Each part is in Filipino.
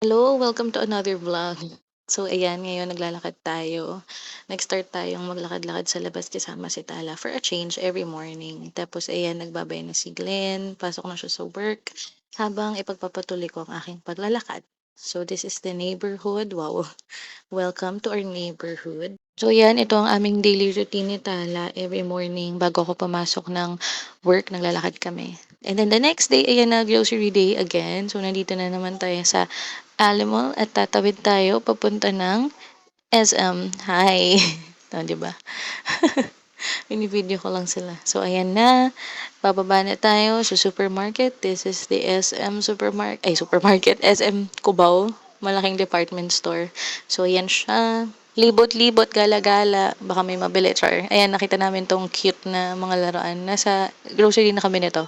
Hello, welcome to another vlog. So ayan, ngayon naglalakad tayo. Nag-start tayong maglakad-lakad sa labas kasama si Tala for a change every morning. Tapos ayan, nagbabay na si Glenn, pasok na siya sa work, habang ipagpapatuloy ko ang aking paglalakad. So this is the neighborhood. Wow, welcome to our neighborhood. So yan, ito ang aming daily routine ni Tala. Every morning, bago ako pumasok ng work, naglalakad kami. And then the next day, ayan na, grocery day again. So nandito na naman tayo sa Alimol at tatawid tayo papunta ng SM. Hi! Di ba? Video ko lang sila. So, ayan na. Bababa na tayo sa supermarket. This is the SM supermarket. Ay, supermarket. SM Cubao. Malaking department store. So, ayan siya. Libot-libot, gala-gala. Baka may mabili, char. Ayan, nakita namin tong cute na mga laruan. Nasa grocery na kami nito.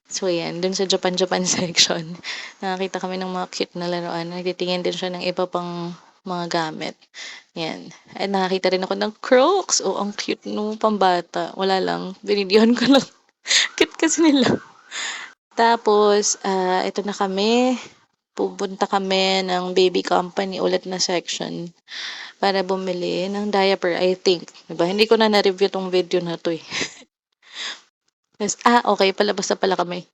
So, ayan, dun sa Japan section, nakakita kami ng mga cute na laruan. Nagtitingin din siya ng iba pang mga gamit. Yan. At nakakita rin ako ng Crocs. Oh, ang cute no, pambata. Wala lang. Binidyohan ko lang. Cute kasi nila. Tapos, ito na kami. Pupunta kami ng baby company ulit na section para bumili ng diaper, I think. Diba? Hindi ko na na-review tong video na to eh. Yes. Okay. Palabas na pala kami.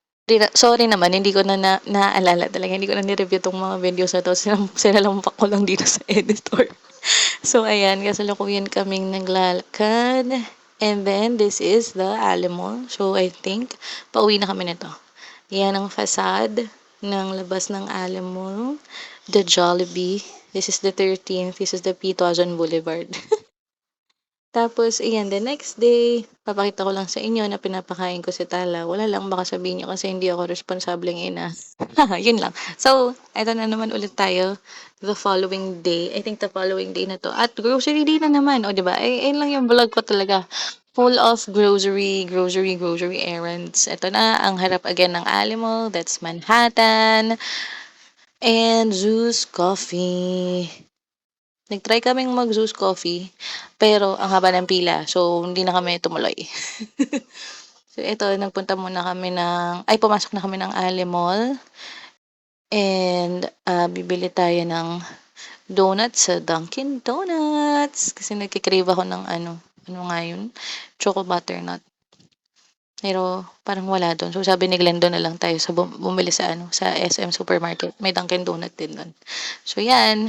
Sorry naman, hindi ko naaalala talaga. Hindi ko na ni-review tong mga videos na to. Sinalampak ko lang dito sa editor. So, ayan, kasalukuyan kaming naglalakad. And then, this is the Alimol. So, I think, pauwi na kami nito. Yan ang facade ng labas ng Alimol. The Jollibee. This is the 13th. This is the P. Boulevard. Tapos, ayan, the next day, papakita ko lang sa inyo na pinapakain ko si Tala. Wala lang, baka sabihin niyo kasi hindi ako responsableng ina. Yun lang. So, eto na naman ulit tayo the following day. I think the following day na to. At grocery day na naman. O, diba? Ayun lang yung vlog ko talaga. Full of grocery errands. Ito na, ang harap again ng Alimol. That's Manhattan. And Zeus Coffee. Nag-try kaming mag-Zeus Coffee, pero ang haba ng pila. So, hindi na kami tumuloy. So, ito, nagpunta muna kami pumasok na kami ng Ali Mall. And, bibili tayo ng donuts sa Dunkin' Donuts. Kasi nagkikrave ako ng ano nga yun? Choco butternut. Pero, parang wala doon. So, sabi ni Glenn, doon na lang tayo sa bumili sa sa SM Supermarket. May Dunkin' Donut din doon. So, yan.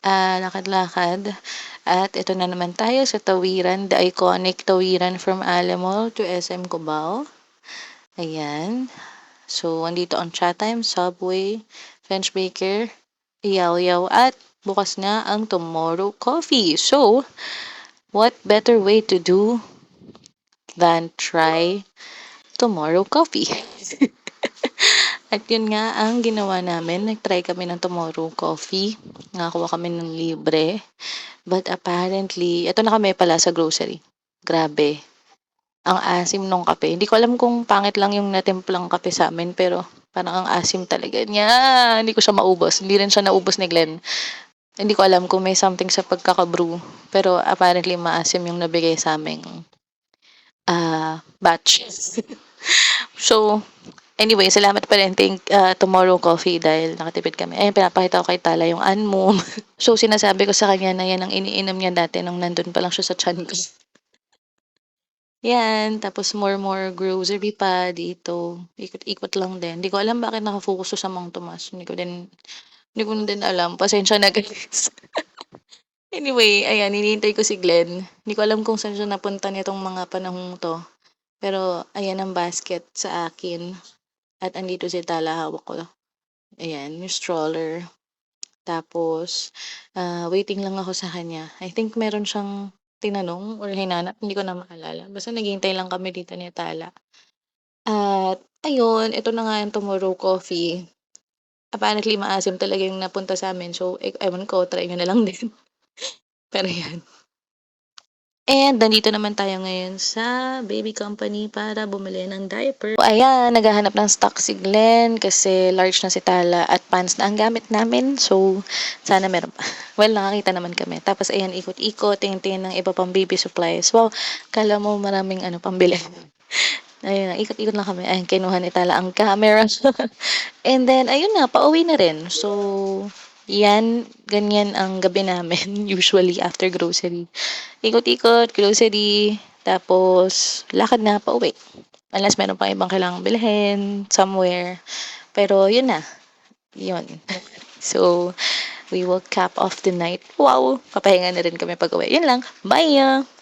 Lakad-lakad. At ito na naman tayo sa Tawiran, the iconic Tawiran from Alamol to SM Cubao. Ayan. So, andito ang Chatime, Subway, French Baker, Yaw at bukas na ang Tomorrow Coffee. So, what better way to do than try Tomorrow Coffee? At yun nga ang ginawa namin. Nag-try kami ng Tomorrow Coffee. Nakakuha kami ng libre. But apparently, ito na kami pala sa grocery. Grabe. Ang asim nung kape. Hindi ko alam kung pangit lang yung natimplang kape sa amin, pero parang ang asim talaga niya. Hindi ko siya maubos. Hindi rin siya naubos ni Glenn. Hindi ko alam kung may something sa pagkakabrew. Pero apparently, maasim yung nabigay sa aming batch. So, anyway, salamat pa rin. Tomorrow Coffee dahil nakatipid kami. Ayun, pinapakita ko kay Tala yung Anmum. So, sinasabi ko sa kanya na yan ang iniinom niya dati nung nandun pa lang siya sa tiyan ko. Yan, tapos more grocery pa dito. Ikot-ikot lang din. Hindi ko alam bakit nakafocus to sa Mang Tomas. Hindi ko din alam. Pasensya na guys. Anyway, ayan, hinihintay ko si Glenn. Hindi ko alam kung saan siya napunta nitong mga panahong to. Pero, ayan ang basket sa akin. At andito si Tala, hawak ko. Ayan, yung stroller. Tapos, waiting lang ako sa kanya. I think meron siyang tinanong or hinanap, hindi ko na maalala. Basta naghihintay lang kami dito ni Tala. At ayun, ito na nga yung Tomorrow Coffee. Apparently, maasim talaga yung napunta sa amin. So, ewan ko, try nyo na lang din. Pero yan. And nandito naman tayo ngayon sa baby company para bumili ng diaper. So, ayan, naghahanap ng stock si Glenn kasi large na si Tala at pants na ang gamit namin. So, sana meron pa. Well, nakakita naman kami. Tapos, ayan, ikot-ikot, tingin-tingin ng iba pang baby supplies. Wow, kala mo maraming pambili. Ayun na, ikot-ikot lang kami. Ayun, kinuha ni Tala ang camera. And then, ayun na, pauwi na rin. So, yan, ganyan ang gabi namin usually after grocery. Ikot-ikot, grocery, tapos lakad na pauwi. Unless meron pang ibang kailangang bilhin somewhere. Pero yun na, yun. So, we will cap off the night. Wow! Papahinga na rin kami pag uwi. Yun lang. Bye!